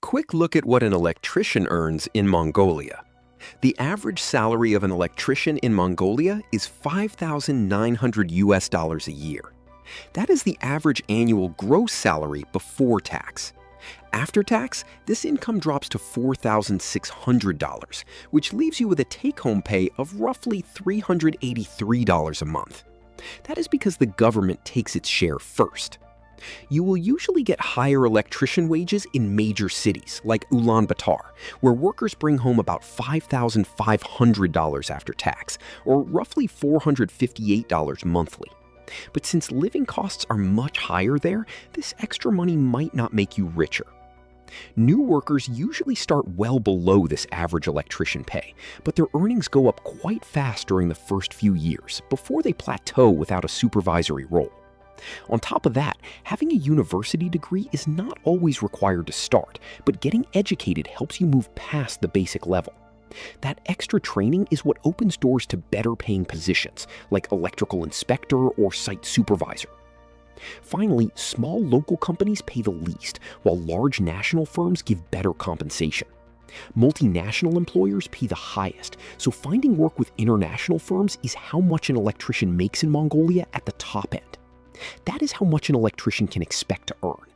Quick look at what an electrician earns in Mongolia. The average salary of an electrician in Mongolia is 5,900 US dollars a year. That is the average annual gross salary before tax. After tax, this income drops to $4,600, which leaves you with a take-home pay of roughly $383 a month. That is because the government takes its share first. You will usually get higher electrician wages in major cities like Ulaanbaatar, where workers bring home about $5,500 after tax, or roughly $458 monthly. But since living costs are much higher there, this extra money might not make you richer. New workers usually start well below this average electrician pay, but their earnings go up quite fast during the first few years before they plateau without a supervisory role. On top of that, having a university degree is not always required to start, but getting educated helps you move past the basic level. That extra training is what opens doors to better paying positions, like electrical inspector or site supervisor. Finally, small local companies pay the least, while large national firms give better compensation. Multinational employers pay the highest, so finding work with international firms is how much an electrician makes in Mongolia at the top end. That is how much an electrician can expect to earn.